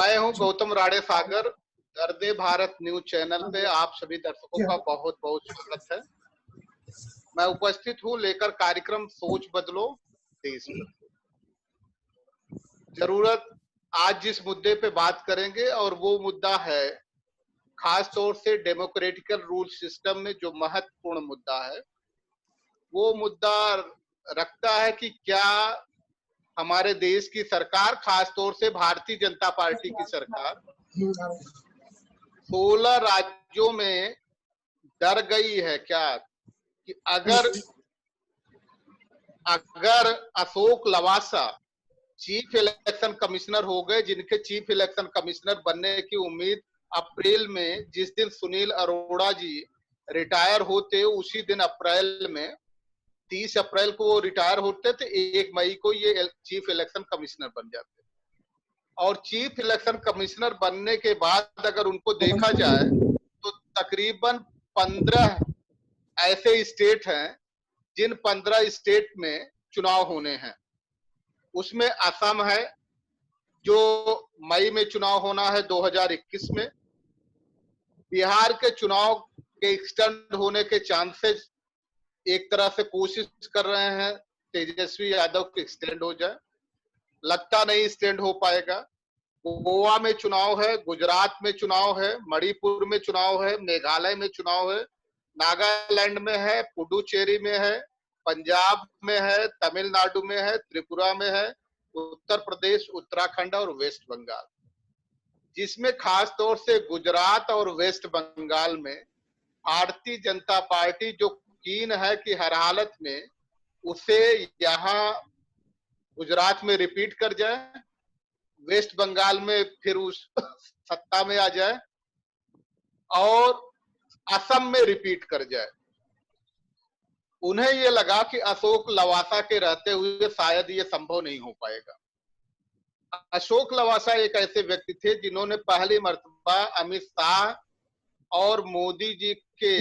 मैं हूं गौतम राड़े सागर। दर्दे Bharat news channel पे आप सभी दर्शकों का बहुत बहुत स्वागत है। मैं उपस्थित हूं लेकर कार्यक्रम सोच बदलो देश बदलो। जरूरत आज जिस मुद्दे पे बात करेंगे और वो मुद्दा है खास तौर से डेमोक्रेटिकल रूल सिस्टम में जो महत्वपूर्ण मुद्दा है, वो मुद्दा रखता है कि क्या हमारे देश की सरकार, खास तौर से भारतीय जनता पार्टी की सरकार 16 राज्यों में डर गई है क्या कि अगर Ashok Lavasa chief election commissioner हो गए, जिनके चीफ इलेक्शन कमिश्नर बनने की उम्मीद अप्रैल में, जिस दिन सुनील अरोड़ा जी रिटायर होते उसी दिन अप्रैल में 30 अप्रैल को वो रिटायर होते थे, 1 मई को ये चीफ इलेक्शन कमिश्नर बन जाते। और चीफ इलेक्शन कमिश्नर बनने के बाद अगर उनको देखा जाए तो तकरीबन 15 ऐसे स्टेट हैं जिन 15 स्टेट में चुनाव होने हैं। उसमें असम है जो मई में चुनाव होना है 2021 में। बिहार के चुनाव के एक्सटेंड होने के चांसेस एक तरह से कोशिश कर रहे हैं तेजस्वी यादव के एक्सटेंड हो जाए, लगता नहीं एक्सटेंड हो पाएगा। गोवा में चुनाव है, गुजरात में चुनाव है, मणिपुर में चुनाव है, मेघालय में चुनाव है, नागालैंड में है, पुडुचेरी में है, पंजाब में है, तमिलनाडु में है, त्रिपुरा में है, उत्तर प्रदेश, उत्तराखंड और वेस्ट बंगाल। जिसमें खास तौर से गुजरात और वेस्ट बंगाल में भारतीय जनता पार्टी जो कीन है कि हर हालत में उसे यहाँ गुजरात में रिपीट कर जाए, वेस्ट बंगाल में फिर उस सत्ता में आ जाए और असम में रिपीट कर जाए। उन्हें ये लगा कि अशोक लवासा के रहते हुए शायद ये संभव नहीं हो पाएगा। अशोक लवासा एक ऐसे व्यक्ति थे जिन्होंने पहली मर्तबा अमित शाह और मोदी जी के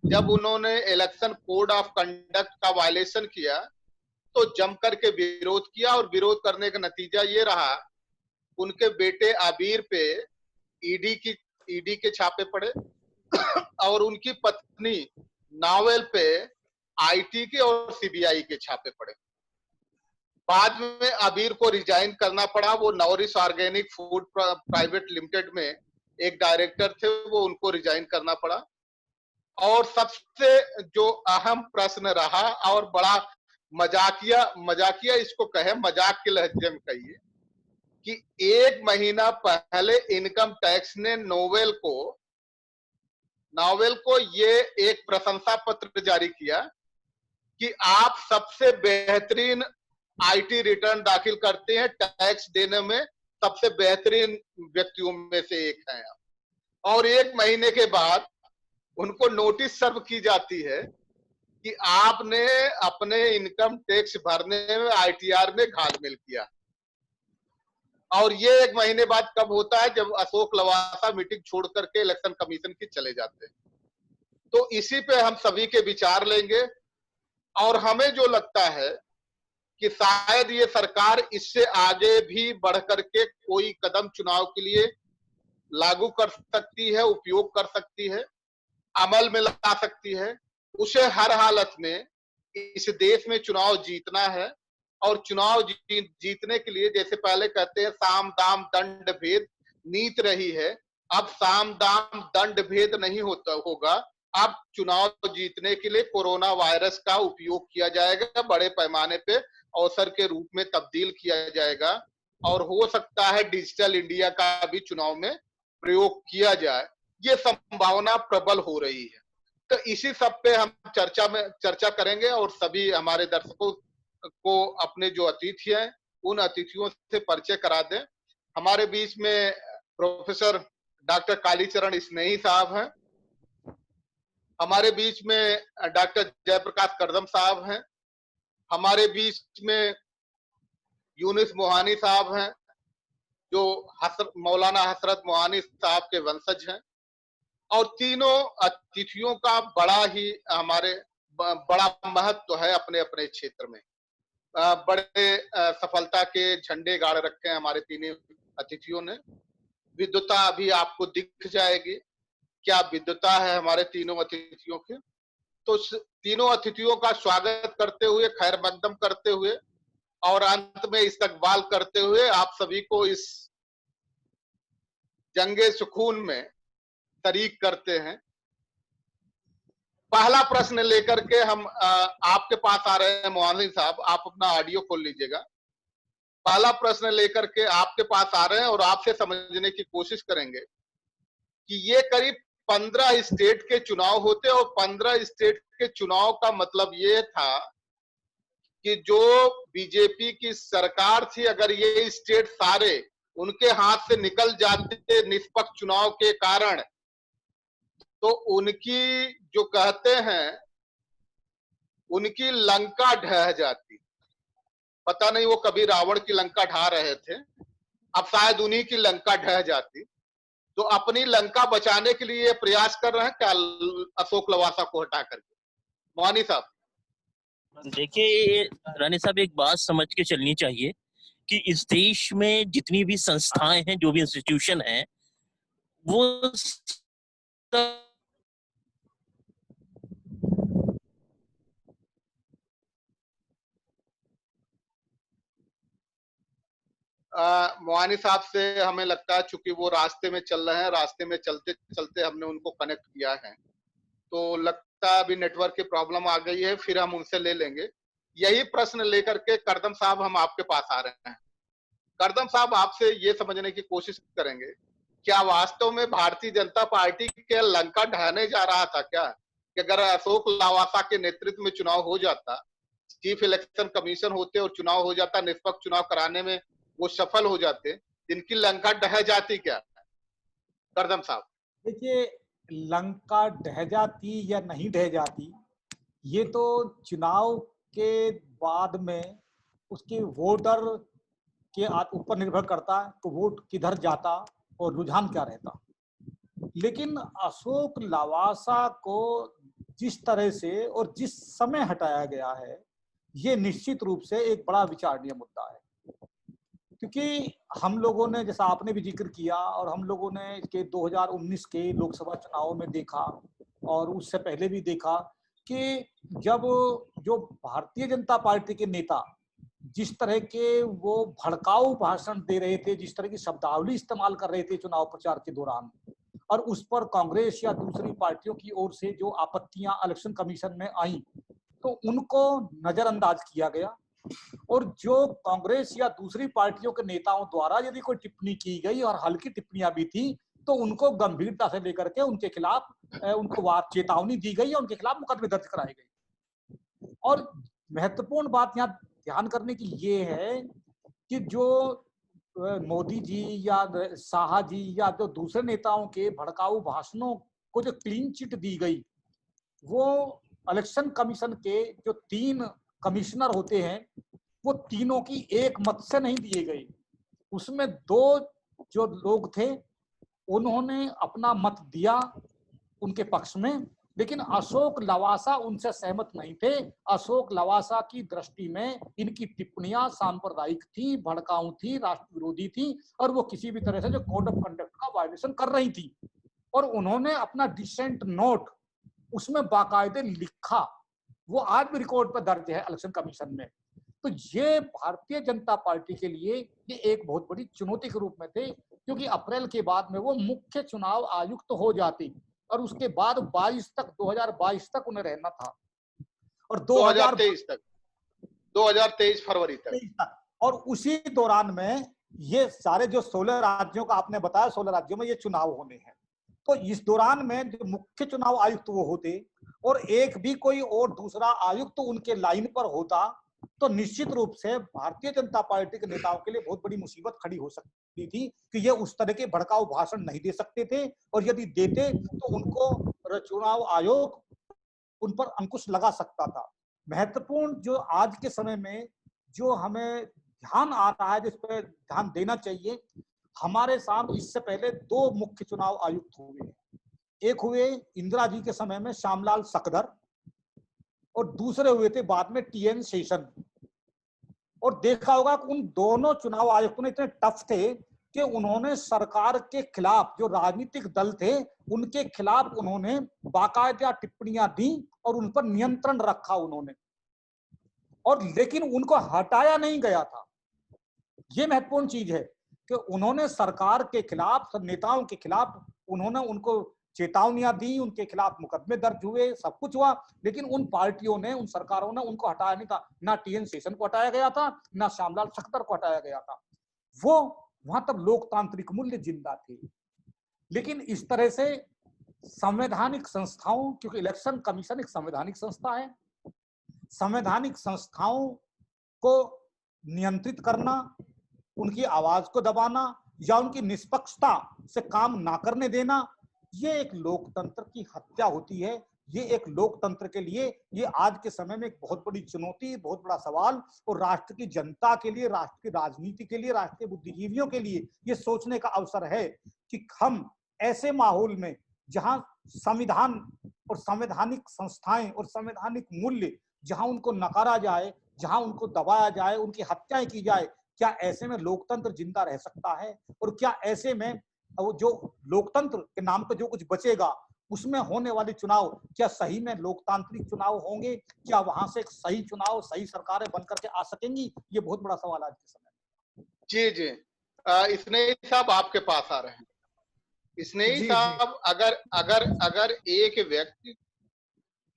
जब उन्होंने इलेक्शन कोड ऑफ कंडक्ट का वायलेशन किया तो जमकर के विरोध किया, और विरोध करने का नतीजा ये रहा उनके बेटे आबिर पे ईडी के छापे पड़े और उनकी पत्नी नावेल पे आईटी के और सीबीआई के छापे पड़े। बाद में आबिर को रिजाइन करना पड़ा। वो Norris organic food private limited में एक डायरेक्टर थे, वो उनको रिजाइन करना पड़ा। और सबसे जो अहम प्रश्न रहा और बड़ा मजाकिया इसको कहे, मजाक के लहजे में कहिए, कि 1 महीना पहले इनकम टैक्स ने नोवेल को ये एक प्रशंसा पत्र जारी किया कि आप सबसे बेहतरीन आईटी रिटर्न दाखिल करते हैं, टैक्स देने में सबसे बेहतरीन व्यक्तियों में से एक हैं आप। और 1 महीने के बाद उनको नोटिस सर्व की जाती है कि आपने अपने इनकम टैक्स भरने में आईटीआर में घालमेल किया। और ये 1 महीने बाद कब होता है? जब अशोक लवासा मीटिंग छोड़ करके इलेक्शन कमीशन की चले जाते हैं। तो इसी पे हम सभी के विचार लेंगे और हमें जो लगता है कि शायद ये सरकार इससे आगे भी बढ़ करके कोई कदम चुनाव के लिए लागू कर सकती है, उपयोग कर सकती है, अमल में ला सकती है। उसे हर हालत में इस देश में चुनाव जीतना है और चुनाव जीतने के लिए, जैसे पहले कहते हैं साम दाम दंड भेद नीत रही है, अब साम दाम दंड भेद नहीं होगा। अब चुनाव जीतने के लिए कोरोना वायरस का उपयोग किया जाएगा, बड़े पैमाने पे अवसर के रूप में तब्दील किया जाएगा और हो सकता है डिजिटल इंडिया का भी चुनाव में प्रयोग किया जाए। ये संभावना प्रबल हो रही है। तो इसी सब पे हम चर्चा करेंगे और सभी हमारे दर्शकों को अपने जो अतिथि हैं उन अतिथियों से परिचय करा दें। हमारे बीच में प्रोफेसर डॉक्टर कालीचरण स्नेही साहब हैं, हमारे बीच में डॉक्टर जयप्रकाश करदम साहब हैं, हमारे बीच में यूनिस मोहानी साहब हैं जो मौलाना हसरत मोहानी साहब के वंशज हैं। और तीनों अतिथियों का बड़ा महत्व है अपने अपने क्षेत्र में। बड़े सफलता के झंडे गाड़ रखे हैं हमारे तीनों अतिथियों ने। विद्वता अभी आपको दिख जाएगी। क्या विद्वता है हमारे तीनों अतिथियों की। तो तीनों अतिथियों का स्वागत करते हुए, खैर मकदम करते हुए और अंत में इस्तकबाल करते हुए आप सभी को इस जंगे सुकून में शरीक करते हैं। पहला प्रश्न लेकर के हम आपके पास आ रहे हैं मोहन साहब, आप अपना ऑडियो खोल लीजिएगा। पहला प्रश्न लेकर के आपके पास आ रहे हैं और आपसे समझने की कोशिश करेंगे कि ये करीब 15 स्टेट के चुनाव होते और 15 स्टेट के चुनाव का मतलब ये था कि जो बीजेपी की सरकार थी, अगर ये स्टेट सारे उनके हाथ से निकल जाते निष्पक्ष चुनाव के कारण, तो उनकी जो कहते हैं उनकी लंका ढह जाती। पता नहीं वो कभी रावण की लंका ढा रहे थे, अब शायद उन्हीं की लंका ढह जाती। तो अपनी लंका बचाने के लिए प्रयास कर रहे हैं क्या अशोक लवासा को हटा करके? मोहानी साहब। देखिए रानी साहब, एक बात समझ के चलनी चाहिए कि इस देश में जितनी भी संस्थाएं हैं, जो भी इंस्टीट्यूशन हैं, वो मोहानी साहब से हमें लगता है चूंकि वो रास्ते में चल रहे हैं, रास्ते में चलते चलते हमने उनको कनेक्ट किया है, तो लगता है अभी नेटवर्क की प्रॉब्लम आ गई है, फिर हम उनसे ले लेंगे। यही प्रश्न लेकर के करदम साहब हम आपके पास आ रहे हैं। करदम साहब, आपसे ये समझने की कोशिश करेंगे, क्या वास्तव में भारतीय जनता पार्टी के लंका ढहने जा रहा था क्या, कि अगर अशोक लावासा के नेतृत्व में चुनाव हो जाता, चीफ इलेक्शन कमीशन होते और चुनाव हो जाता, निष्पक्ष चुनाव कराने में वो सफल हो जाते, इनकी लंका ढह जाती क्या करदम साहब? देखिए, लंका ढह जाती या नहीं ढह जाती, ये तो चुनाव के बाद में उसके वोटर के ऊपर निर्भर करता है कि वोट किधर जाता और रुझान क्या रहता। लेकिन अशोक लवासा को जिस तरह से और जिस समय हटाया गया है, ये निश्चित रूप से एक बड़ा विचारणीय मुद्दा है। क्योंकि हम लोगों ने, जैसा आपने भी जिक्र किया और हम लोगों ने इसके 2019 के लोकसभा चुनावों में देखा और उससे पहले भी देखा कि जब जो भारतीय जनता पार्टी के नेता जिस तरह के वो भड़काऊ भाषण दे रहे थे, जिस तरह की शब्दावली इस्तेमाल कर रहे थे चुनाव प्रचार के दौरान, और उस पर कांग्रेस या दूसरी पार्टियों की ओर से जो आपत्तियां इलेक्शन कमीशन में आई, तो उनको नजरअंदाज किया गया। और जो कांग्रेस या दूसरी पार्टियों के नेताओं द्वारा यदि कोई टिप्पणी की गई और हल्की टिप्पणियां भी थी, तो उनको गंभीरता से लेकर के उनके खिलाफ उनको चेतावनी दी गई और उनके खिलाफ मुकदमे दर्ज कराए गए। और महत्वपूर्ण बात यहाँ ध्यान करने की ये है कि जो मोदी जी या शाह जी या जो दूसरे नेताओं के भड़काऊ भाषणों को जो क्लीन चिट दी गई, वो इलेक्शन कमीशन के जो 3 कमिश्नर होते हैं, वो तीनों की एक मत से नहीं दिए गए। उसमें 2 जो लोग थे उन्होंने अपना मत दिया उनके पक्ष में, लेकिन अशोक लवासा उनसे सहमत नहीं थे। अशोक लवासा की दृष्टि में इनकी टिप्पणियां सांप्रदायिक थी, भड़काऊ थी, राष्ट्र विरोधी थी और वो किसी भी तरह से जो कोड ऑफ कंडक्ट का वायलेशन कर रही थी। और उन्होंने अपना डिसेंट नोट उसमें बाकायदे लिखा, वो आज भी रिकॉर्ड पर दर्ज है इलेक्शन कमीशन में। तो ये भारतीय जनता पार्टी के लिए ये एक बहुत बड़ी चुनौती के रूप में थे, क्योंकि अप्रैल के बाद में वो मुख्य चुनाव आयुक्त हो जाती और उसके बाद 2022 तक उन्हें रहना था और 2023 फरवरी तक। और उसी दौरान में ये सारे जो 16 राज्यों का आपने बताया, 16 राज्यों में ये चुनाव होने हैं। तो इस दौरान में जो मुख्य चुनाव आयुक्त वो होते और एक भी कोई और दूसरा आयुक्त तो उनके लाइन पर होता, तो निश्चित रूप से भारतीय जनता पार्टी के नेताओं के लिए बहुत बड़ी मुसीबत खड़ी हो सकती थी कि ये उस तरह के भड़काऊ भाषण नहीं दे सकते थे, और यदि देते तो उनको चुनाव आयोग उन पर अंकुश लगा सकता था। महत्वपूर्ण जो आज के समय में जो हमें ध्यान आ रहा है, जिस पर ध्यान देना चाहिए, हमारे सामने इससे पहले 2 मुख्य चुनाव आयुक्त हुए। एक हुए इंदिरा जी के समय में श्यामलाल सकदर और दूसरे हुए थे बाद में TN शेषन। और देखा होगा कि उन दोनों चुनाव आयुक्तों ने इतने टफ थे कि उन्होंने सरकार के खिलाफ, जो राजनीतिक दल थे उनके खिलाफ उन्होंने बाकायदा टिप्पणियां दी और उन पर नियंत्रण रखा उन्होंने, और लेकिन उनको हटाया नहीं गया था। ये महत्वपूर्ण चीज है कि उन्होंने सरकार के खिलाफ, नेताओं के खिलाफ उन्होंने उनको चेतावनियां दी, उनके खिलाफ मुकदमे दर्ज हुए, सब कुछ हुआ, लेकिन उन पार्टियों ने, उन सरकारों ने उनको हटाया नहीं था। ना टीएन शेषन को हटाया गया था, ना श्यामलाल शक्कर को हटाया गया था। वो वहां तक लोकतांत्रिक मूल्य जिंदा थे। लेकिन इस तरह से संवैधानिक संस्थाओं, क्योंकि इलेक्शन कमीशन एक संवैधानिक संस्था है, संवैधानिक संस्थाओं को नियंत्रित करना, उनकी आवाज को दबाना या उनकी निष्पक्षता से काम ना करने देना, ये एक लोकतंत्र की हत्या होती है। ये एक लोकतंत्र के लिए ये आज के समय में एक बहुत बड़ी चुनौती, बहुत बड़ा सवाल, और राष्ट्र की जनता के लिए, राष्ट्र की राजनीति के लिए, राष्ट्र के बुद्धिजीवियों के लिए ये सोचने का अवसर है कि हम ऐसे माहौल में जहां संविधान और संवैधानिक संस्थाएं और संवैधानिक मूल्य जहां उनको नकारा जाए, जहां उनको दबाया जाए, उनकी हत्याएं की जाए, क्या ऐसे में लोकतंत्र जिंदा रह सकता है? और क्या ऐसे में जो लोकतंत्र के नाम पर जो कुछ बचेगा उसमें होने वाले चुनाव क्या सही में लोकतांत्रिक चुनाव होंगे? क्या वहां से एक सही चुनाव, सही सरकारें बनकर के आ सकेंगी? ये बहुत बड़ा सवाल आज के समय में। जी जी, इसने साहब आपके पास आ रहे हैं। इसने साहब, अगर अगर अगर एक व्यक्ति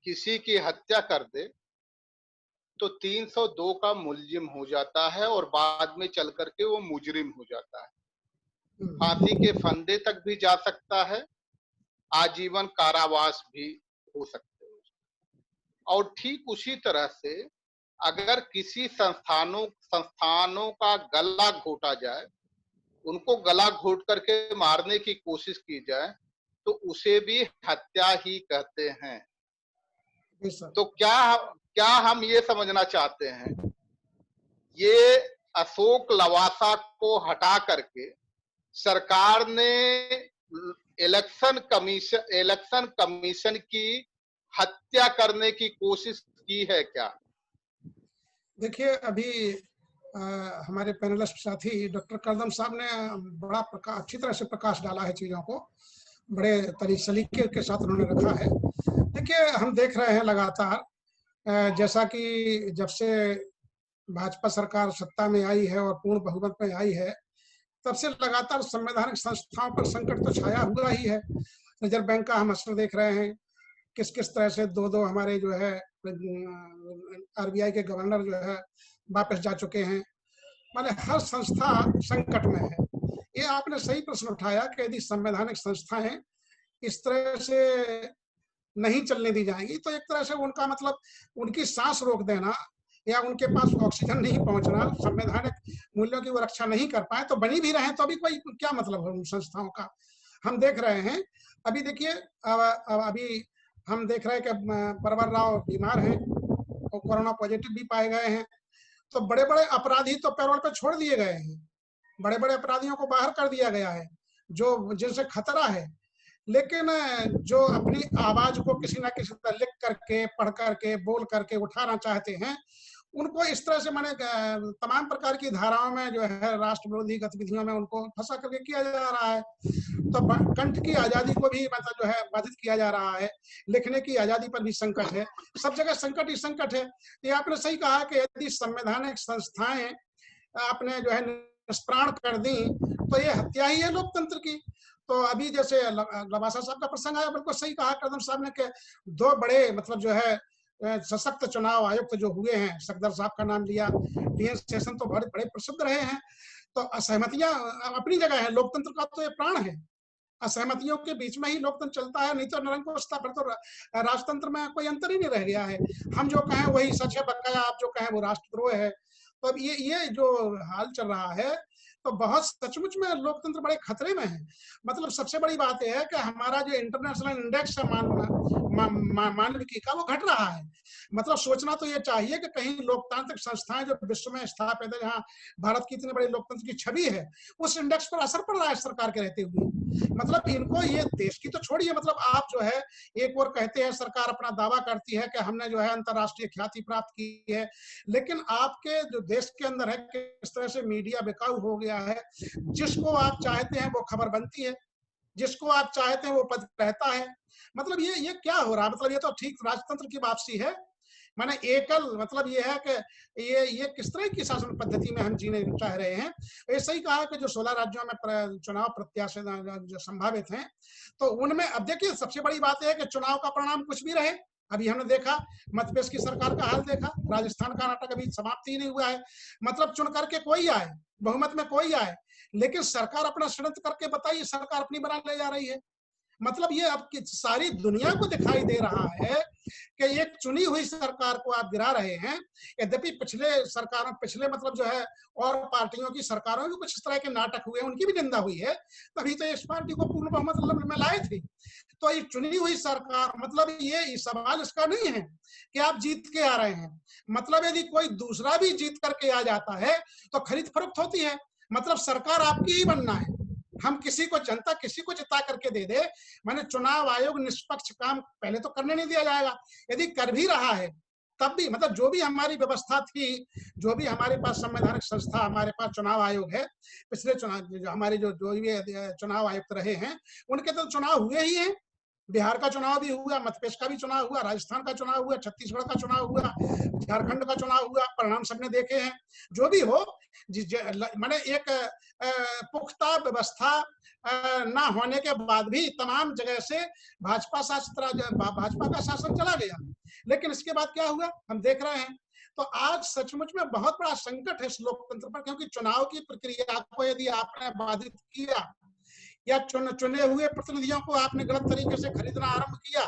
किसी की हत्या कर दे तो 302 का मुलजिम हो जाता है और बाद में चल करके वो मुजरिम हो जाता है, फांसी के फंदे तक भी जा सकता है, आजीवन कारावास भी हो सकते हैं। और ठीक उसी तरह से अगर किसी संस्थानों का गला घोटा जाए, उनको गला घोट करके मारने की कोशिश की जाए, तो उसे भी हत्या ही कहते हैं। तो क्या हम ये समझना चाहते हैं, ये अशोक लवासा को हटा करके सरकार ने इलेक्शन कमीशन की हत्या करने की कोशिश की है क्या? देखिए, अभी हमारे पैनलिस्ट साथी डॉक्टर करदम साहब ने बड़ा अच्छी तरह से प्रकाश डाला है, चीजों को बड़े सलीके के साथ उन्होंने रखा है। देखिए, हम देख रहे हैं लगातार, जैसा कि जब से भाजपा सरकार सत्ता में आई है और पूर्ण बहुमत में आई है, तब से लगातार संवैधानिक संस्थाओं पर संकट तो छाया हुआ ही है। रिजर्व बैंक का हम असर देख रहे हैं, किस किस तरह से दो हमारे जो है आरबीआई के गवर्नर जो है वापस जा चुके हैं। माने हर संस्था संकट में है। ये आपने सही प्रश्न उठाया कि यदि संवैधानिक संस्थाएं इस तरह से नहीं चलने दी जाएंगी तो एक तरह से उनका मतलब उनकी सांस रोक देना या उनके पास ऑक्सीजन नहीं पहुंचना, संवैधानिक मूल्यों की वो रक्षा नहीं कर पाए तो बनी भी रहे तो अभी कोई क्या मतलब है उन संस्थाओं का। हम देख रहे हैं, अभी देखिए, अभी हम देख रहे हैं कि परवर राव बीमार हैं और कोरोना पॉजिटिव भी पाए गए हैं, तो बड़े बड़े अपराधी तो पैरोल पे छोड़ दिए गए हैं, बड़े बड़े अपराधियों को बाहर कर दिया गया है जो जिनसे खतरा है। लेकिन जो अपनी आवाज को किसी ना किसी तरह लिख करके, पढ़ करके, बोल करके उठाना चाहते हैं, उनको इस तरह से माने तमाम प्रकार की धाराओं में जो है राष्ट्र विरोधी गतिविधियों में उनको फंसा करके किया जा रहा है। तो कंठ की आजादी को भी मतलब जो है बाधित किया जा रहा है, लिखने की आजादी पर भी संकट है, सब जगह संकट ही संकट है। ये आपने सही कहा कि यदि संवैधानिक संस्थाएं आपने जो है निष्प्राण कर दी तो ये हत्या ही है लोकतंत्र की। तो अभी जैसे लवासा साहब का प्रसंग आया, बिल्कुल सही कहा करदम साहब ने कि दो बड़े मतलब जो है सशक्त चुनाव आयुक्त जो हुए हैं, सकदर साहब का नाम लिया, टीएन शेषन तो बड़े बड़े प्रसिद्ध रहे हैं। तो असहमतियां अपनी जगह है, लोकतंत्र का तो ये प्राण है, असहमतियों के बीच में ही लोकतंत्र चलता है, नहीं तो निरंकुशता फिर तो राजतंत्र में कोई अंतर ही नहीं रह गया है। हम जो कहें वही सच है, बकाया आप जो कहें वो राष्ट्रद्रोह है। तो अब ये जो हाल चल रहा है तो बहुत सचमुच में लोकतंत्र बड़े खतरे में है। मतलब सबसे बड़ी बात यह है कि हमारा जो इंटरनेशनल इंडेक्स है मानविकी का, वो घट रहा है। मतलब सोचना तो ये चाहिए कि कहीं लोकतांत्रिक संस्थाएं जो विश्व में स्थापित है, जहाँ भारत की इतनी बड़ी लोकतंत्र की छवि है, उस इंडेक्स पर असर पड़ रहा है सरकार के रहते हुए। मतलब इनको ये देश की तो छोड़िए, मतलब आप जो है एक और कहते हैं सरकार अपना दावा करती है कि हमने जो है अंतर्राष्ट्रीय ख्याति प्राप्त की है, लेकिन आपके जो देश के अंदर है किस तरह से मीडिया बिकाऊ हो गया गया है। जिसको आप चाहते हैं वो खबर बनती है, जिसको आप चाहते हैं वो पद रहता है। मतलब ये क्या हो रहा है? मतलब ये तो ठीक राजतंत्र की वापसी है। माने एकल मतलब ये है कि ये किस तरह की शासन पद्धति में हम जीने चाह रहे हैं। ऐसे ही कहा कि जो 16 राज्यों में चुनाव प्रत्याशी जो संभावित हैं, तो उनमें अब देखिए सबसे बड़ी बात है कि चुनाव का परिणाम कुछ भी रहे। अभी हमने देखा मध्य प्रदेश की सरकार का हाल देखा, राजस्थान का नाटक अभी समाप्ति ही नहीं हुआ है। मतलब चुन करके कोई आए, बहुमत में कोई आए, लेकिन सरकार अपना षड्यंत्र करके बताइए सरकार अपनी बना ले जा रही है। मतलब ये अब सारी दुनिया को दिखाई दे रहा है कि एक चुनी हुई सरकार को आप गिरा रहे हैं। यद्यपि पिछले मतलब जो है और पार्टियों की सरकारों में कुछ इस तरह के नाटक हुए, उनकी भी निंदा हुई है, तभी तो इस पार्टी को पूर्ण बहुमत में लाए थे। तो ये चुनी हुई सरकार, मतलब ये सवाल इसका नहीं है कि आप जीत के आ रहे हैं। मतलब यदि कोई दूसरा भी जीत करके आ जाता है तो खरीद फरोख्त होती है। मतलब सरकार आपकी ही बनना है। हम किसी को, जनता किसी को जिता करके दे दे, माने चुनाव आयोग निष्पक्ष काम पहले तो करने नहीं दिया जाएगा। यदि कर भी रहा है तब भी मतलब जो भी हमारी व्यवस्था थी, जो भी हमारे पास संवैधानिक संस्था, हमारे पास चुनाव आयोग है, पिछले चुनाव जो हमारे जो भी चुनाव आयुक्त रहे हैं उनके तो चुनाव हुए ही हैं। बिहार का चुनाव भी हुआ, मध्य प्रदेश का भी चुनाव हुआ, राजस्थान का चुनाव हुआ, छत्तीसगढ़ का चुनाव हुआ, झारखंड का चुनाव हुआ, परिणाम सबने देखे हैं। जो भी हो, माने एक पुख्ता व्यवस्था ना होने के बाद भी तमाम जगह से भाजपा का शासन चला गया। लेकिन इसके बाद क्या हुआ हम देख रहे हैं। तो आज सचमुच में बहुत बड़ा संकट है इस लोकतंत्र पर, क्योंकि चुनाव की प्रक्रिया को यदि आपने बाधित किया या चुने हुए प्रतिनिधियों को आपने गलत तरीके से खरीदना आरंभ किया,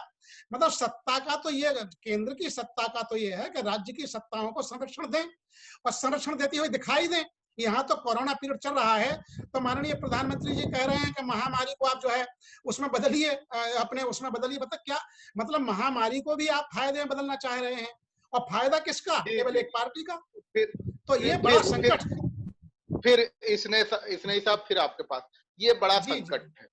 मतलब सत्ता का तो ये, केंद्र की सत्ता का तो ये है कि राज्य की सत्ताओं को संरक्षण दें और संरक्षण देते हुए दिखाई दें। यहाँ तो कोरोना पीरियड चल रहा है, तो माननीय प्रधानमंत्री जी कह रहे हैं कि महामारी को आप जो है उसमें बदलिए, अपने उसमें बदलिए। मतलब क्या मतलब महामारी को भी आप फायदे में बदलना चाह रहे हैं, और फायदा किसका? केवल एक पार्टी का। तो ये बड़ा संकट है। फिर इसने साहब फिर आपके पास ये बड़ा संकट है।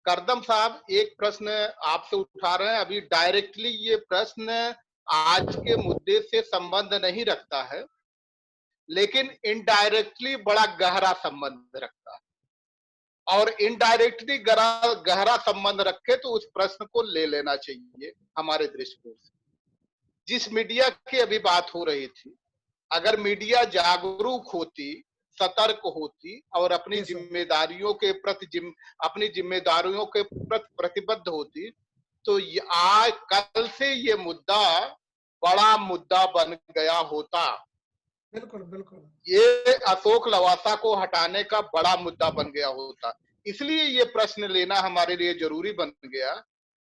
करदम साहब एक प्रश्न आपसे उठा रहे हैं, अभी डायरेक्टली ये प्रश्न आज के मुद्दे से संबंध नहीं रखता है, लेकिन इनडायरेक्टली बड़ा गहरा संबंध रखता है। और इनडायरेक्टली गहरा संबंध रखे तो उस प्रश्न को ले लेना चाहिए हमारे दृष्टिकोण से। जिस मीडिया की अभी बात हो रही थी, अगर मीडिया जागरूक होती, सतर्क होती और अपनी जिम्मेदारियों के प्रति प्रतिबद्ध होती, तो आज कल से ये मुद्दा बड़ा मुद्दा बन गया होता। बिल्कुल बिल्कुल, ये अशोक लवासा को हटाने का बड़ा मुद्दा बन गया होता। इसलिए ये प्रश्न लेना हमारे लिए जरूरी बन गया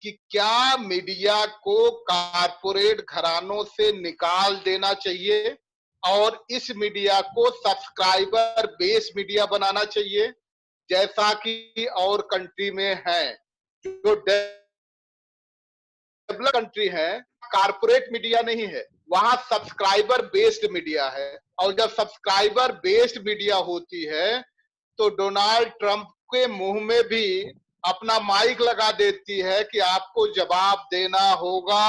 कि क्या मीडिया को कारपोरेट घरानों से निकाल देना चाहिए और इस मीडिया को सब्सक्राइबर बेस मीडिया बनाना चाहिए, जैसा कि और कंट्री में है। जो डेवलप कंट्री है, कारपोरेट मीडिया नहीं है, वहां सब्सक्राइबर बेस्ड मीडिया है। और जब सब्सक्राइबर बेस्ड मीडिया होती है तो डोनाल्ड ट्रंप के मुंह में भी अपना माइक लगा देती है कि आपको जवाब देना होगा।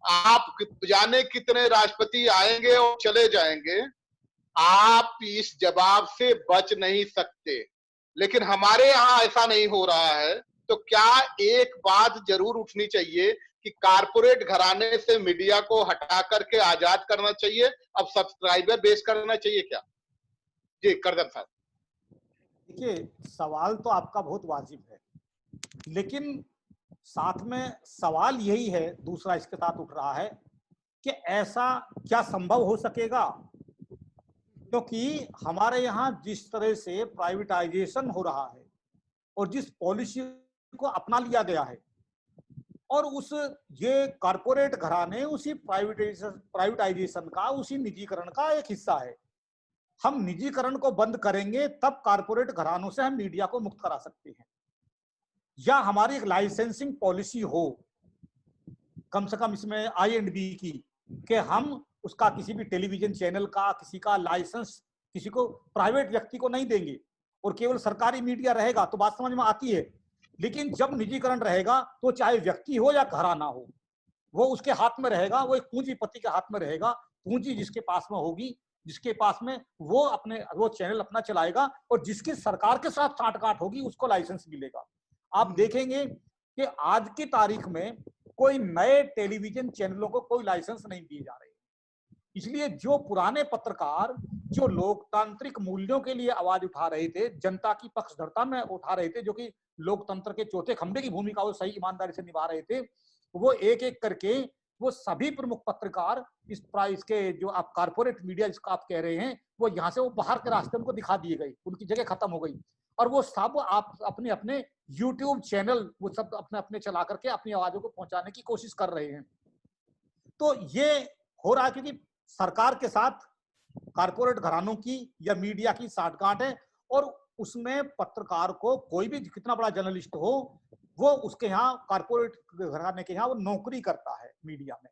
आप जाने कितने राष्ट्रपति आएंगे और चले जाएंगे, आप इस जवाब से बच नहीं सकते। लेकिन हमारे यहाँ ऐसा नहीं हो रहा है। तो क्या एक बात जरूर उठनी चाहिए कि कारपोरेट घराने से मीडिया को हटा करके आजाद करना चाहिए, अब सब्सक्राइबर बेस करना चाहिए क्या? जी करदम साहब। देखिए, सवाल तो आपका बहुत वाजिब है, लेकिन साथ में सवाल यही है, दूसरा इसके साथ उठ रहा है कि ऐसा क्या संभव हो सकेगा? क्योंकि हमारे यहाँ जिस तरह से प्राइवेटाइजेशन हो रहा है और जिस पॉलिसी को अपना लिया गया है, और उस ये कारपोरेट घराने उसी प्राइवेटाइजेशन का, उसी निजीकरण का एक हिस्सा है। हम निजीकरण को बंद करेंगे तब कारपोरेट घरानों से हम मीडिया को मुक्त करा सकते हैं, या हमारी एक लाइसेंसिंग पॉलिसी हो कम से कम इसमें I&B की, कि हम उसका किसी भी टेलीविजन चैनल का किसी का लाइसेंस किसी को प्राइवेट व्यक्ति को नहीं देंगे और केवल सरकारी मीडिया रहेगा, तो बात समझ में आती है। लेकिन जब निजीकरण रहेगा तो चाहे व्यक्ति हो या घराना हो, वो उसके हाथ में रहेगा, वो एक पूंजीपति के हाथ में रहेगा। पूंजी जिसके पास में होगी, जिसके पास में वो चैनल अपना चलाएगा, और जिसकी सरकार के साथ साठगांठ होगी उसको लाइसेंस मिलेगा। आप देखेंगे कि आज की तारीख में कोई नए टेलीविजन चैनलों को कोई लाइसेंस नहीं दिए जा रहे। इसलिए जो पुराने पत्रकार जो लोकतांत्रिक मूल्यों के लिए आवाज उठा रहे थे, जनता की पक्षधरता में उठा रहे थे, जो कि लोकतंत्र के चौथे खंभे की भूमिका वो सही ईमानदारी से निभा रहे थे, वो एक एक करके वो सभी प्रमुख पत्रकार इसके जो आप कारपोरेट मीडिया जिसका आप कह रहे हैं, वो यहाँ से वो बाहर के रास्ते उनको दिखा दिए गए, उनकी जगह खत्म हो गई, और वो सब आप अपने अपने यूट्यूब चैनल वो सब अपने अपने चला करके अपनी आवाजों को पहुंचाने की कोशिश कर रहे हैं। तो ये हो रहा है क्योंकि सरकार के साथ कारपोरेट घरानों की या मीडिया की साठगांठ है, और उसमें पत्रकार को कोई भी कितना बड़ा जर्नलिस्ट हो, वो उसके यहाँ कारपोरेट घराने के यहाँ वो नौकरी करता है मीडिया में,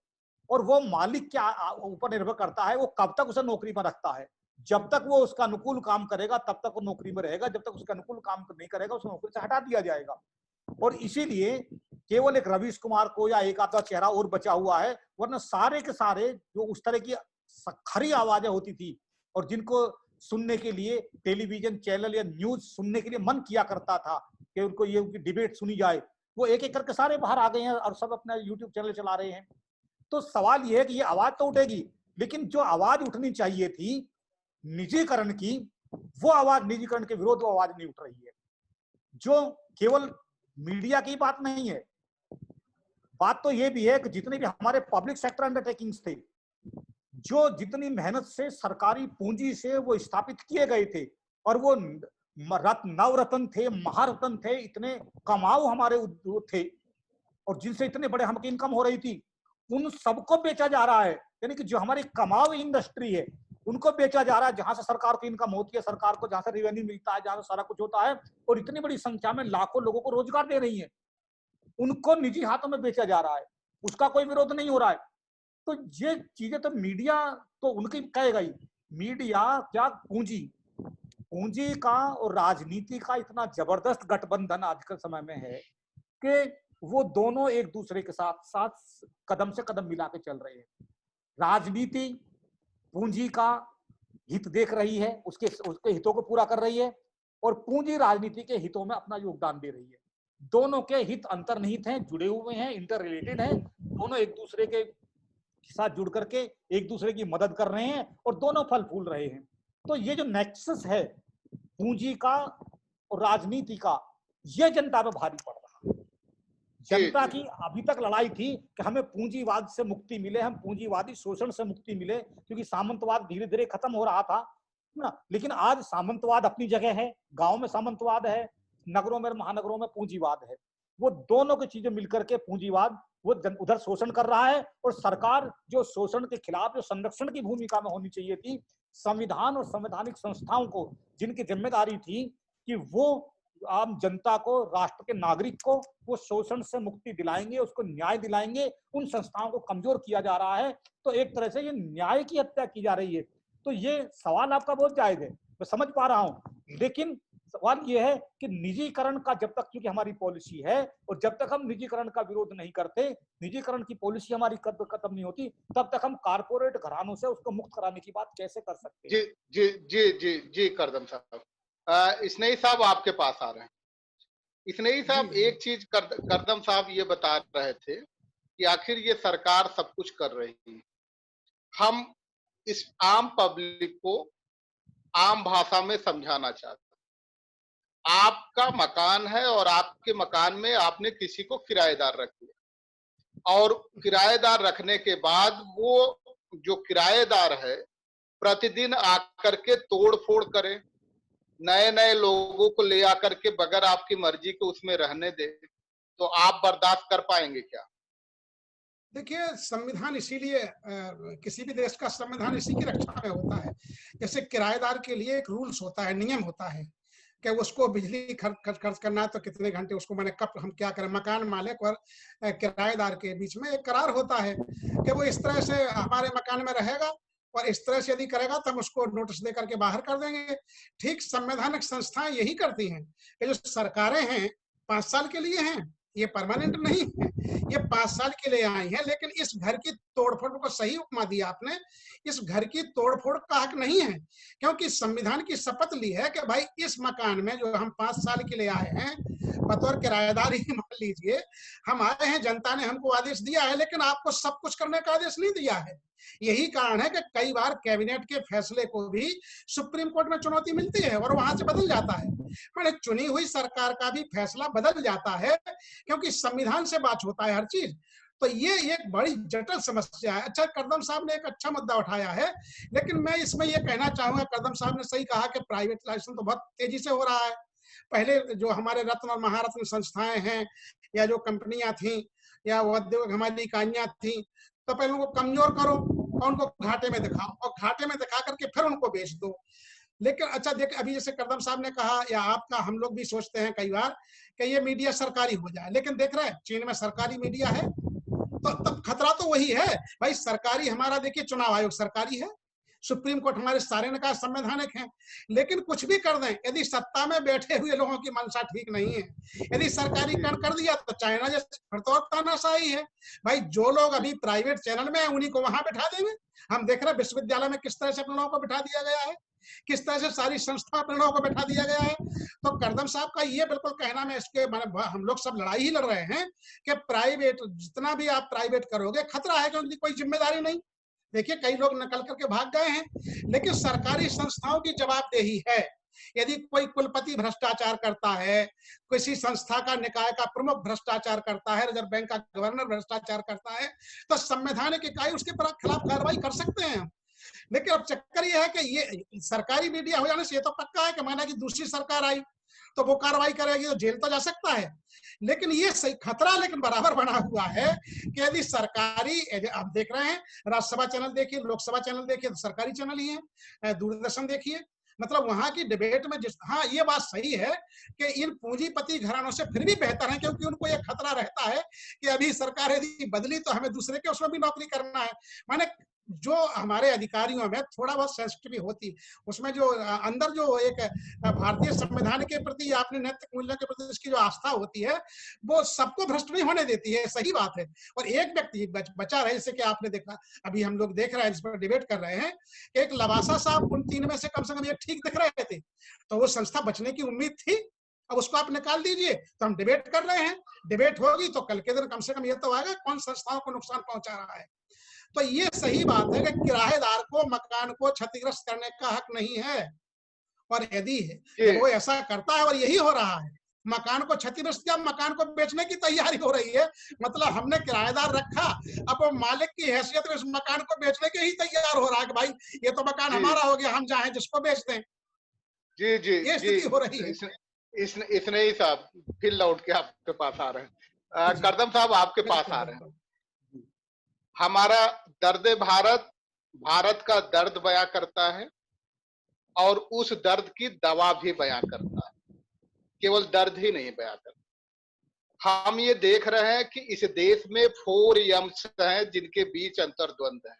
और वो मालिक के ऊपर निर्भर करता है वो कब तक उसे नौकरी में रखता है। जब तक वो उसका अनुकूल काम करेगा तब तक वो नौकरी में रहेगा, जब तक उसका अनुकूल काम नहीं करेगा उसको नौकरी से हटा दिया जाएगा। और इसीलिए केवल एक रवीश कुमार को या एक आधा चेहरा और बचा हुआ है, वरना सारे के सारे जो उस तरह की खरी आवाजें होती थी और जिनको सुनने के लिए टेलीविजन चैनल या न्यूज सुनने के लिए मन किया करता था कि उनको ये उनकी डिबेट सुनी जाए, वो एक एक करके सारे बाहर आ गए हैं और सब अपना यूट्यूब चैनल चला रहे हैं। तो सवाल ये है कि ये आवाज तो उठेगी, लेकिन जो आवाज उठनी चाहिए थी निजीकरण की, वो आवाज निजीकरण के विरोध वो आवाज नहीं उठ रही है। जो केवल मीडिया की बात नहीं है, बात तो ये भी है कि जितने भी हमारे पब्लिक सेक्टर अंडरटेकिंग्स थे, जो जितनी मेहनत से सरकारी पूंजी से वो स्थापित किए गए थे, और वो नवरत्न थे, महारत्न थे, इतने कमाऊ हमारे उद्योग थे और जिनसे इतने बड़े हमकी इनकम हो रही थी, उन सबको बेचा जा रहा है। यानी कि जो हमारी कमाऊ इंडस्ट्री है उनको बेचा जा रहा है, जहां से सरकार को इनकम होती है, सरकार को जहां से रेवेन्यू मिलता है, जहां से सारा कुछ होता है, और इतनी बड़ी संख्या में लाखों लोगों को रोजगार दे रही है, उनको निजी हाथों में बेचा जा रहा है, उसका कोई विरोध नहीं हो रहा है। तो ये चीजें तो मीडिया तो उनकी कहेगा ही। मीडिया क्या, पूंजी का और राजनीति का इतना जबरदस्त गठबंधन आज के समय में है कि वो दोनों एक दूसरे के साथ साथ कदम से कदम मिला के चल रहे हैं। राजनीति पूंजी का हित देख रही है, उसके हितों को पूरा कर रही है, और पूंजी राजनीति के हितों में अपना योगदान दे रही है। दोनों के हित अंतर्निहित हैं, जुड़े हुए हैं, इंटर रिलेटेड हैं, दोनों एक दूसरे के साथ जुड़ करके एक दूसरे की मदद कर रहे हैं और दोनों फल फूल रहे हैं। तो ये जो नेक्सस है पूंजी का और राजनीति का, ये जनता पे भारी पड़ रहा है। जनता की अभी तक लड़ाई थी कि हमें पूंजीवाद से मुक्ति मिले, हम पूंजीवादी शोषण से मुक्ति मिले, क्योंकि सामंतवाद धीरे धीरे खत्म हो रहा था ना। लेकिन आज सामंतवाद अपनी जगह है, गांव में सामंतवाद है, नगरों में महानगरों में पूंजीवाद है। वो दोनों की चीजें मिलकर के पूंजीवाद वो उधर शोषण कर रहा है, और सरकार जो शोषण के खिलाफ जो संरक्षण की भूमिका में होनी चाहिए थी, संविधान और संवैधानिक संस्थाओं को जिनकी जिम्मेदारी थी कि वो आम जनता को, राष्ट्र के नागरिक को वो शोषण से मुक्ति दिलाएंगे, उसको न्याय दिलाएंगे, उन संस्थाओं को कमजोर किया जा रहा है। तो एक तरह से ये न्याय की हत्या की जा रही है। तो ये सवाल आपका बहुत जायज है, मैं समझ पा रहा हूँ, लेकिन सवाल ये है कि निजीकरण का जब तक, क्योंकि हमारी पॉलिसी है, और जब तक हम निजीकरण का विरोध नहीं करते, निजीकरण की पॉलिसी हमारी खत्म नहीं होती, तब तक हम कारपोरेट घरानों से उसको मुक्त कराने की बात कैसे कर सकते हैं? जी जी जी जी जी करदम साहब, इसनई साहब आपके पास आ रहे हैं। इसनई साहब, एक चीज करदम साहब ये बता रहे थे कि आखिर ये सरकार सब कुछ कर रही है, हम इस आम पब्लिक को आम भाषा में समझाना चाहते हैं। आपका मकान है और आपके मकान में आपने किसी को किराएदार रख दिया, और किराएदार रखने के बाद वो जो किराएदार है प्रतिदिन आकर के तोड़ फोड़ करे, नए नए लोगों को ले आकर के बगैर आपकी मर्जी के उसमें रहने दे, तो आप बर्दाश्त कर पाएंगे क्या? देखिए, संविधान इसीलिए किसी भी देश का संविधान इसी की रक्षा में होता है। जैसे किराएदार के लिए एक रूल्स होता है, नियम होता है कि उसको बिजली खर्च करना है तो कितने घंटे, उसको मैंने कब हम क्या करें, मकान मालिक और किराएदार के बीच में एक करार होता है कि वो इस तरह से हमारे मकान में रहेगा और इस तरह से यदि करेगा तो हम उसको नोटिस दे करके बाहर कर देंगे। ठीक संवैधानिक संस्थाएं यही करती हैं कि जो सरकारें हैं 5 साल के लिए हैं, ये परमानेंट नहीं है, ये 5 साल के लिए आई हैं, लेकिन इस घर की तोड़फोड़ को सही उपमा दिया आपने, इस घर की तोड़फोड़ का हक नहीं है, क्योंकि संविधान की शपथ ली है कि भाई इस मकान में जो हम 5 साल के लिए आए हैं बतौर किराएदार ही मान लीजिए, हम आए हैं, जनता ने हमको आदेश दिया है, लेकिन आपको सब कुछ करने का आदेश नहीं दिया है। यही कारण है कि कई बार कैबिनेट के फैसले को भी सुप्रीम कोर्ट में चुनौती मिलती है और वहां से बदल जाता है। मैंने चुनी हुई सरकार का भी फैसला बदल जाता है, क्योंकि संविधान से बात होता है हर चीज। तो ये एक बड़ी जटिल समस्या है। अच्छा, करदम साहब ने एक अच्छा मुद्दा उठाया है, लेकिन मैं इसमें ये कहना चाहूंगा, करदम साहब ने सही कहा कि प्राइवेटाइजेशन तो बहुत तेजी से हो रहा है। पहले जो हमारे रत्न और महारत्न संस्थाएं हैं या जो कंपनियां थी या वो उद्योग हमारी इकाइयां थी, तो पहले उनको कमजोर करो और उनको घाटे में दिखाओ और घाटे में दिखा करके फिर उनको बेच दो। लेकिन अच्छा देख, अभी जैसे करदम साहब ने कहा या आपका, हम लोग भी सोचते हैं कई बार कि ये मीडिया सरकारी हो जाए, लेकिन देख रहे हैं चीन में सरकारी मीडिया है, तो तब खतरा तो वही है भाई। सरकारी हमारा देखिए चुनाव आयोग सरकारी है, सुप्रीम कोर्ट हमारे सारे निकाय संवैधानिक हैं, लेकिन कुछ भी कर दें, यदि सत्ता में बैठे हुए लोगों की मंशा ठीक नहीं है, यदि सरकारीकरण कर दिया तो चाइना जैसे फिर तो तानाशाही है भाई। जो लोग अभी प्राइवेट चैनल में है उन्हीं को वहां बैठा देंगे। हम देख रहे हैं विश्वविद्यालय में किस तरह से अपने लोगों को बिठा दिया गया है, किस तरह से सारी संस्था अपने लोगों को बैठा दिया गया है। तो करदम साहब का ये बिल्कुल कहना, में इसके माने हम लोग सब लड़ाई ही लड़ रहे हैं कि प्राइवेट जितना भी आप प्राइवेट करोगे खतरा है, क्योंकि कोई जिम्मेदारी नहीं। देखिए कई लोग निकल करके भाग गए हैं, लेकिन सरकारी संस्थाओं की जवाबदेही है। यदि कोई कुलपति भ्रष्टाचार करता है, किसी संस्था का निकाय का प्रमुख भ्रष्टाचार करता है, रिजर्व बैंक का गवर्नर भ्रष्टाचार करता है, तो संवैधानिक इकाई उसके खिलाफ कार्रवाई कर सकते हैं। लेकिन अब चक्कर ये है कि ये सरकारी मीडिया हो जाने से ये तो पक्का है कि माना कि दूसरी सरकार आई तो वो कार्रवाई करेगी तो जेल तो जा सकता है। लेकिन ये सही खतरा लेकिन बराबर बना हुआ है कि यदि सरकारी, आप देख रहे हैं राज्यसभा चैनल देखिए, लोकसभा चैनल देखिए, तो सरकारी चैनल ही है, दूरदर्शन देखिए, मतलब वहां की डिबेट में हाँ ये बात सही है कि इन पूंजीपति घरानों से फिर भी बेहतर है, क्योंकि उनको ये खतरा रहता है कि अभी सरकार यदि बदली तो हमें दूसरे के उसमें भी नौकरी करना है। माने जो हमारे अधिकारियों में थोड़ा बहुत सेंसिटिव होती, उसमें जो अंदर जो एक भारतीय संविधान के प्रति, आपने नैतिक मूल्यों के प्रति इसकी जो आस्था होती है, वो सबको भ्रष्ट नहीं होने देती है, सही बात है। और एक व्यक्ति बचा रहे, जैसे कि आपने देखा, अभी हम लोग देख रहे हैं, इस पर डिबेट कर रहे हैं, एक लवासा साहब उन 3 में से कम एक ठीक दिख रहे थे, तो वो संस्था बचने की उम्मीद थी। अब उसको आप निकाल दीजिए, तो हम डिबेट कर रहे हैं, डिबेट होगी तो कल के दिन कम से कम ये तो आएगा कौन संस्थाओं को नुकसान पहुंचा रहा है। तो ये सही बात है कि किराएदार को मकान को क्षतिग्रस्त करने का हक नहीं है, और यदि वो ऐसा करता है और यही हो रहा है, मकान को क्षतिग्रस्त किया, मकान को बेचने की तैयारी हो रही है, मतलब हमने किराएदार रखा, अब वो मालिक की हैसियत में इस मकान को बेचने के ही तैयार हो रहा है कि भाई ये तो मकान हमारा हो गया, हम चाहे जिसको बेच दें। जी जी ये स्थिति हो रही है। इसने ही साहब फिर लौट के आपके पास आ रहे हैं, करदम साहब आपके पास आ रहे हैं। हमारा दर्द भारत का दर्द बयां करता है और उस दर्द की दवा भी बयां करता है, केवल दर्द ही नहीं बयां करता। हम ये देख रहे हैं कि इस देश में 4 यम्स हैं जिनके बीच अंतर्द्वंद है।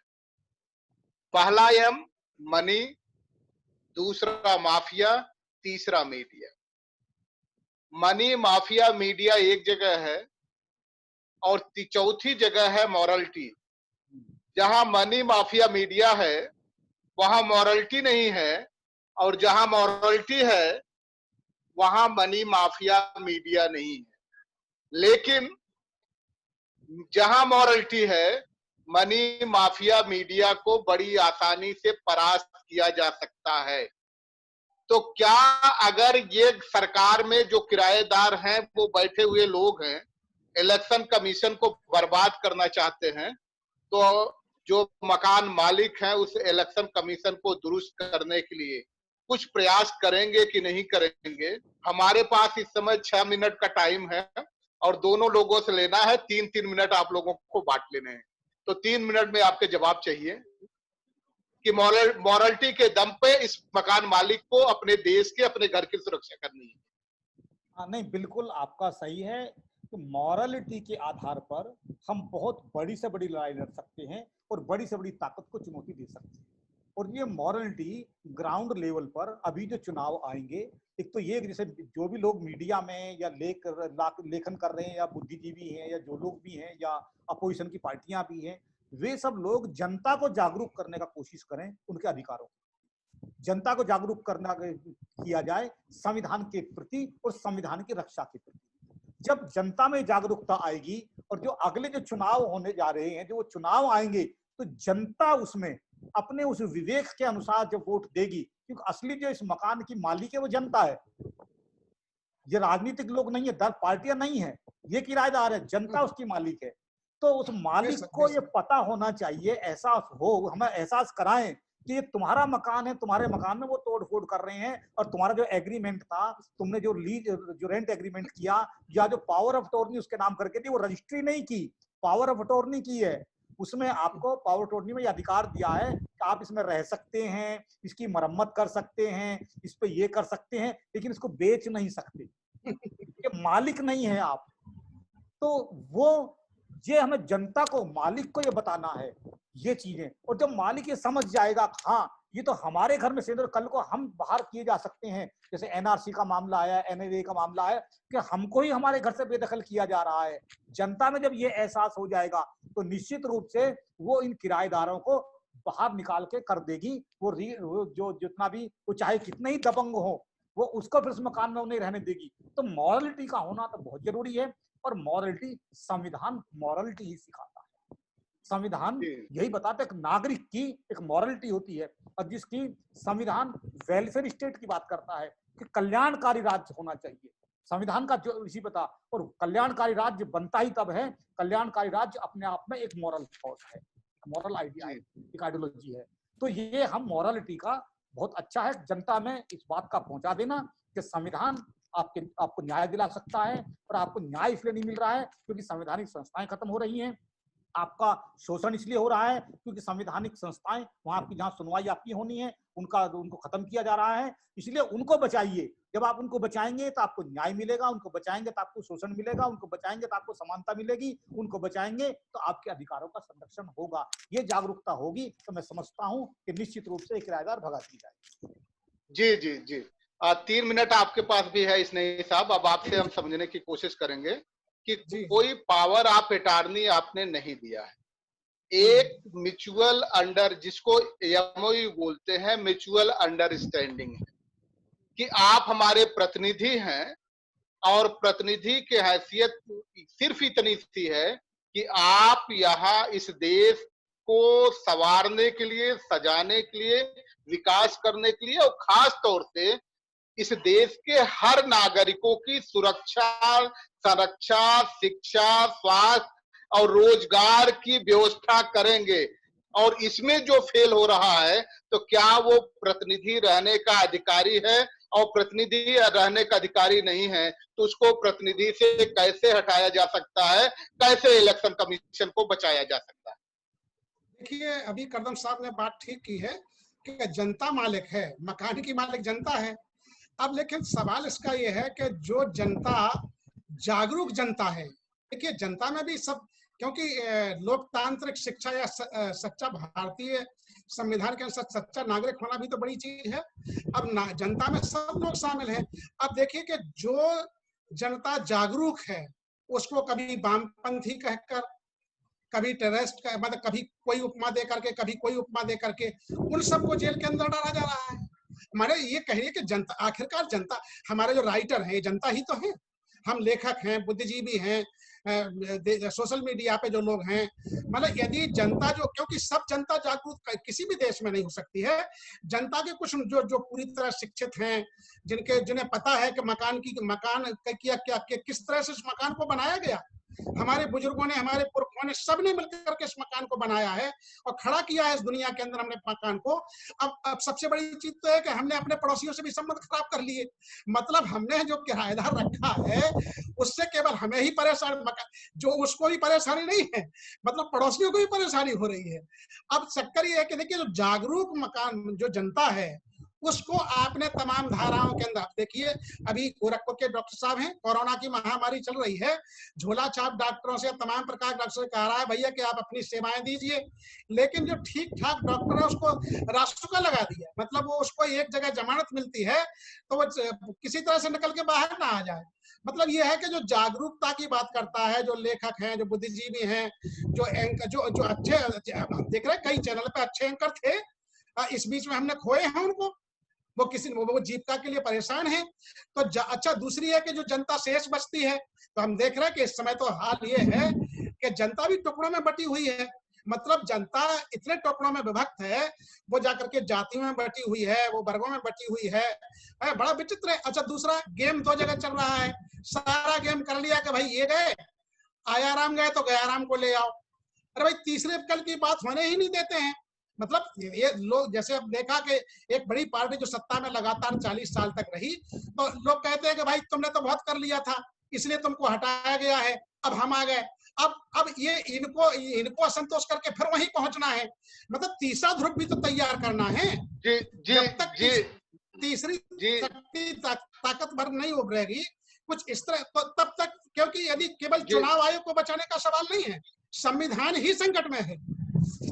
पहला यम मनी, दूसरा माफिया, तीसरा मीडिया। मनी, माफिया, मीडिया एक जगह है और चौथी जगह है मॉरलिटी। जहां मनी, माफिया, मीडिया है वहां मॉरलिटी नहीं है, और जहां मॉरलिटी है वहां मनी, माफिया, मीडिया नहीं है। लेकिन जहां मॉरलिटी है, मनी, माफिया, मीडिया को बड़ी आसानी से परास्त किया जा सकता है। तो क्या अगर ये सरकार में जो किराएदार हैं वो बैठे हुए लोग हैं, इलेक्शन कमीशन को बर्बाद करना चाहते हैं, तो जो मकान मालिक हैं उस इलेक्शन कमीशन को दुरुस्त करने के लिए कुछ प्रयास करेंगे कि नहीं करेंगे? हमारे पास इस समय 6 मिनट का टाइम है और दोनों लोगों से लेना है 3-3 मिनट, आप लोगों को बांट लेने हैं। तो 3 मिनट में आपके जवाब चाहिए कि मॉरलिटी के दम पे इस मकान मालिक को अपने देश के, अपने घर की सुरक्षा करनी है। नहीं, बिल्कुल आपका सही है कि मॉरलिटी के आधार पर हम बहुत बड़ी से बड़ी लड़ाई लड़ सकते हैं और बड़ी से बड़ी ताकत को चुनौती दे सकते हैं। और ये मॉरलिटी ग्राउंड लेवल पर अभी जो चुनाव आएंगे, एक तो ये जैसे जो भी लोग मीडिया में या लेखन कर रहे हैं या बुद्धिजीवी हैं या जो लोग भी हैं या अपोजिशन की पार्टियां भी हैं, वे सब लोग जनता को जागरूक करने का कोशिश करें, उनके अधिकारों, जनता को जागरूक करना किया जाए संविधान के प्रति और संविधान की रक्षा के प्रति। जब जनता में जागरूकता आएगी और जो अगले जो चुनाव होने जा रहे हैं, जो वो चुनाव आएंगे, तो जनता उसमें अपने उस विवेक के अनुसार जब वोट देगी, क्योंकि असली जो इस मकान की मालिक है वो जनता है, ये राजनीतिक लोग नहीं है, दल पार्टियां नहीं है, ये किराएदार है, जनता उसकी मालिक है। तो उस मालिक को ये पता होना चाहिए, एहसास हो, हमें एहसास कराएं कि ये तुम्हारा मकान है, तुम्हारे मकान में वो तोड़ फोड़ कर रहे हैं, और तुम्हारा जो एग्रीमेंट था, तुमने जो लीज जो रेंट एग्रीमेंट किया या जो पावर ऑफ अटॉर्नी उसके नाम करके थी, वो रजिस्ट्री नहीं की, पावर ऑफ अटॉर्नी की है। उसमें आपको पावर अटॉर्नी में अधिकार दिया है कि आप इसमें रह सकते हैं, इसकी मरम्मत कर सकते हैं, इस पे ये कर सकते हैं, लेकिन इसको बेच नहीं सकते, ये मालिक नहीं है आप। तो वो ये हमें जनता को, मालिक को ये बताना है ये चीजें, और जब मालिक ये समझ जाएगा हाँ ये तो हमारे घर में से, कल को हम बाहर किए जा सकते हैं, जैसे एनआरसी का मामला आया, एनएए का मामला है कि हमको ही हमारे घर से बेदखल किया जा रहा है, जनता में जब ये एहसास हो जाएगा तो निश्चित रूप से वो इन किराएदारों को बाहर निकाल के कर देगी। वो जो जितना भी, वो चाहे कितने ही दबंग हो, वो उसको फिर उस मकान में नहीं रहने देगी। तो मॉरलिटी का होना तो बहुत जरूरी है, और मॉरलिटी, संविधान मॉरलिटी ही सिखाता है। संविधान यही बताता है कि नागरिक की एक मॉरलिटी होती है, और जिसकी संविधान वेलफेयर स्टेट की बात करता है कि कल्याणकारी राज्य होना चाहिए, संविधान का जो इसी बता। और कल्याणकारी राज्य बनता ही तब है, कल्याणकारी राज्य अपने आप में एक मॉरल थॉट है, मॉरल आइडिया है, एक आइडियोलॉजी है। तो ये हम मॉरलिटी का बहुत अच्छा है जनता में इस बात का पहुंचा देना कि संविधान आपको न्याय दिला सकता है, और आपको न्याय इसलिए नहीं मिल रहा है क्योंकि संवैधानिक संस्थाएं खत्म हो रही हैं, आपका शोषण इसलिए हो रहा है क्योंकि संवैधानिक संस्थाएं, वहां आपकी जहां सुनवाई आपकी होनी है, उनको खत्म किया जा रहा है, इसलिए उनको बचाइए। जब आप उनको बचाएंगे तो आपको न्याय मिलेगा, उनको बचाएंगे तो आपको शोषण मिलेगा, उनको बचाएंगे तो आपको समानता मिलेगी, उनको बचाएंगे तो आपके अधिकारों का संरक्षण होगा। ये जागरूकता होगी तो मैं समझता हूँ कि निश्चित रूप से किराएदार भगा दी जाएगी। जी जी जी, 3 मिनट आपके पास भी है स्नेही साहब, अब आपसे हम समझने की कोशिश करेंगे कि कोई पावर आप अटॉर्नी आपने नहीं दिया है, एक म्यूचुअल अंडर, जिसको एमओयू बोलते हैं, म्यूचुअल अंडरस्टैंडिंग है कि आप हमारे प्रतिनिधि हैं, और प्रतिनिधि की हैसियत सिर्फ इतनी सी है कि आप यहाँ इस देश को संवारने के लिए, सजाने के लिए, विकास करने के लिए, और खास तौर से इस देश के हर नागरिकों की सुरक्षा, संरक्षा, शिक्षा, स्वास्थ्य और रोजगार की व्यवस्था करेंगे। और इसमें जो फेल हो रहा है, तो क्या वो प्रतिनिधि रहने का अधिकारी है, और प्रतिनिधि रहने का अधिकारी नहीं है तो उसको प्रतिनिधि से कैसे हटाया जा सकता है, कैसे इलेक्शन कमीशन को बचाया जा सकता है? देखिए, अभी करदम साहब ने बात ठीक की है कि जनता मालिक है, मकान की मालिक जनता है। अब लेकिन सवाल इसका ये है कि जो जनता जागरूक जनता है, देखिए जनता में भी सब, क्योंकि लोकतांत्रिक शिक्षा या सच्चा भारतीय संविधान के अनुसार सच्चा नागरिक होना भी तो बड़ी चीज है। अब जनता में सब लोग शामिल हैं। अब देखिए कि जो जनता जागरूक है उसको कभी वामपंथी कहकर, कभी टेररिस्ट का, मतलब कभी कोई उपमा दे करके, कभी कोई उपमा दे करके उन सबको जेल के अंदर डाला जा रहा है। हमारे ये कहिए कि जनता, आखिरकार जनता, हमारे जो राइटर हैं ये जनता ही तो है, हम लेखक हैं, बुद्धिजीवी हैं, सोशल मीडिया पे जो लोग हैं, मतलब यदि जनता जो, क्योंकि सब जनता जागरूक किसी भी देश में नहीं हो सकती है, जनता के कुछ जो पूरी तरह शिक्षित हैं, जिन्हें पता है कि मकान किस तरह से इस मकान को बनाया गया, हमारे बुजुर्गों ने, हमारे पुरखों ने, सबने मिलकर के इस मकान को बनाया है और खड़ा किया है इस दुनिया के अंदर हमने मकान को। अब सबसे बड़ी चीज तो है कि हमने अपने पड़ोसियों से भी संबंध खराब कर लिए, मतलब हमने जो किराएदार रखा है उससे केवल हमें ही परेशान, जो उसको भी परेशानी नहीं है, मतलब पड़ोसियों को भी परेशानी हो रही है। अब चक्कर ये है कि देखिए, जो जागरूक मकान जो जनता है उसको आपने तमाम धाराओं के अंदर देखिए। अभी गोरखपुर के डॉक्टर साहब हैं, कोरोना की महामारी चल रही है, झोला छाप डॉक्टरों से, तमाम प्रकार के डॉक्टर से कह रहा है भैया कि आप अपनी सेवाएं दीजिए, लेकिन जो ठीक ठाक डॉक्टर है उसको रास्ता लगा दिया। मतलब वो उसको एक जगह जमानत मिलती है तो वो किसी तरह से निकल के बाहर ना आ जाए। मतलब ये है कि जो जागरूकता की बात करता है, जो लेखक हैं, जो बुद्धिजीवी हैं, जो एंकर, जो अच्छे देख रहे हैं, कई चैनल पे अच्छे एंकर थे, इस बीच में हमने खोए हैं उनको। वो जीविका के लिए परेशान है। तो अच्छा, दूसरी है कि जो जनता शेष बचती है, तो हम देख रहे हैं कि इस समय तो हाल ये है कि जनता भी टुकड़ों में बटी हुई है। मतलब जनता इतने टुकड़ों में विभक्त है, वो जाकर के जातियों में बटी हुई है, वो वर्गों में बटी हुई है, बड़ा विचित्र है। अच्छा, दूसरा गेम दो जगह चल रहा है, सारा गेम कर लिया कि भाई ये गए, आयाराम गए तो गयाराम को ले आओ। अरे भाई तीसरे कल की बात होने ही नहीं देते हैं। मतलब ये लोग, जैसे अब देखा कि एक बड़ी पार्टी जो सत्ता में लगातार 40 साल तक रही, तो लोग कहते हैं कि भाई तुमने तो बहुत कर लिया था, इसलिए तुमको हटाया गया है, अब हम आ गए। अब ये इनको असंतोष करके फिर वहीं पहुंचना है। मतलब तीसरा ध्रुव भी तो तैयार करना है। जब तक तीसरी शक्ति ताकतवर नहीं उभरेगी कुछ इस तरह, तो तब तक, क्योंकि यदि केवल चुनाव आयोग को बचाने का सवाल नहीं है, संविधान ही संकट में है।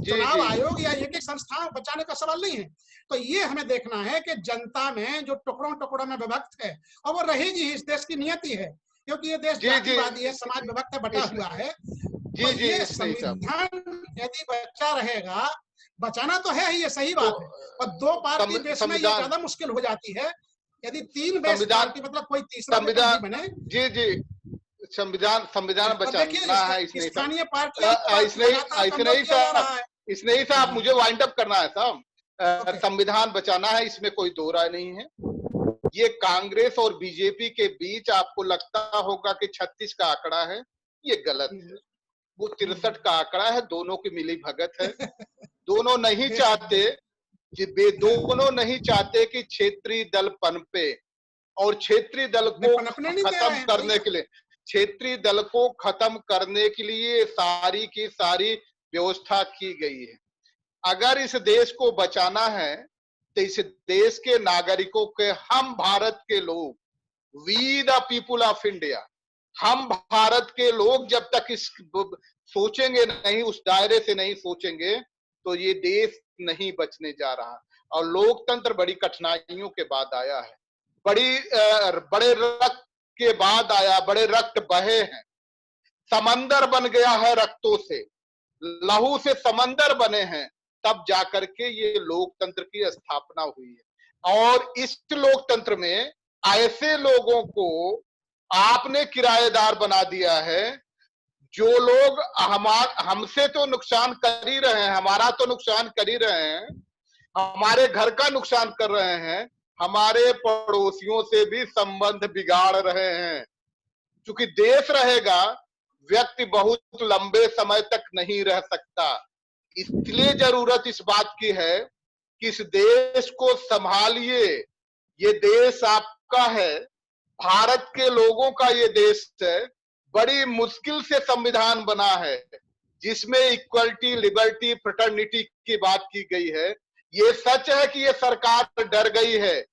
चुनाव आयोग या एक संस्था बचाने का सवाल नहीं है। तो ये हमें देखना है कि जनता में जो टुकड़ों टुकड़ों में विभक्त है, और वो रहेगी, इस देश की नियति है, क्योंकि ये देश जातिवादी है, समाज विभक्त है, बटा हुआ है। तो ये संविधान यदि बचा रहेगा, बचाना तो है ही, ये सही बात है, और दो पार्टी देश में ये ज्यादा मुश्किल हो जाती है। यदि तीन बेस पार्टी, मतलब कोई तीसरा बने। संविधान बचाना है, स्थानीय पार्टी इसने ही साहब मुझे वाइंड अप करना है साहब। संविधान बचाना है, इसमें कोई दो राय नहीं है। ये कांग्रेस और बीजेपी के बीच आपको लगता होगा कि 36 का आंकड़ा है, ये गलत है। वो 63 का आंकड़ा है, दोनों की मिली भगत है। दोनों नहीं चाहते कि क्षेत्रीय दल पनपे, और क्षेत्रीय दल को खत्म करने के लिए, क्षेत्रीय दल को खत्म करने के लिए सारी की सारी व्यवस्था की गई है। अगर इस देश को बचाना है तो इस देश के नागरिकों के, हम भारत के लोग, we the people of India, हम भारत के लोग जब तक इस सोचेंगे नहीं, उस दायरे से नहीं सोचेंगे, तो ये देश नहीं बचने जा रहा। और लोकतंत्र बड़ी कठिनाइयों के बाद आया है, बड़े रक्त के बाद आया, बड़े रक्त बहे हैं, समंदर बन गया है रक्तों से, लहू से समंदर बने हैं, तब जाकर के ये लोकतंत्र की स्थापना हुई है। और इस लोकतंत्र में ऐसे लोगों को आपने किराएदार बना दिया है, जो लोग हमसे तो नुकसान कर ही रहे हैं, हमारा तो नुकसान कर ही रहे हैं, हमारे घर का नुकसान कर रहे हैं, हमारे पड़ोसियों से भी संबंध बिगाड़ रहे हैं। क्योंकि देश रहेगा, व्यक्ति बहुत लंबे समय तक नहीं रह सकता। इसलिए जरूरत इस बात की है कि इस देश को संभालिए। ये देश आपका है, भारत के लोगों का ये देश है। बड़ी मुश्किल से संविधान बना है, जिसमें इक्वलिटी, लिबर्टी, फ्रेटर्निटी की बात की गई है। ये सच है कि ये सरकार डर गई है,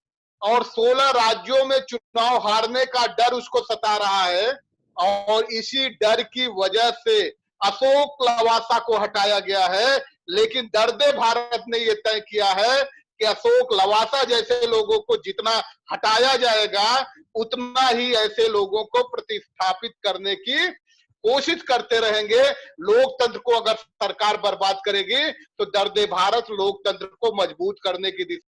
और 16 राज्यों में चुनाव हारने का डर उसको सता रहा है, और इसी डर की वजह से अशोक लवासा को हटाया गया है। लेकिन दर्द भारत ने यह तय किया है कि अशोक लवासा जैसे लोगों को जितना हटाया जाएगा, उतना ही ऐसे लोगों को प्रतिस्थापित करने की कोशिश करते रहेंगे। लोकतंत्र को अगर सरकार बर्बाद करेगी, तो दर्द भारत लोकतंत्र को मजबूत करने की दिशा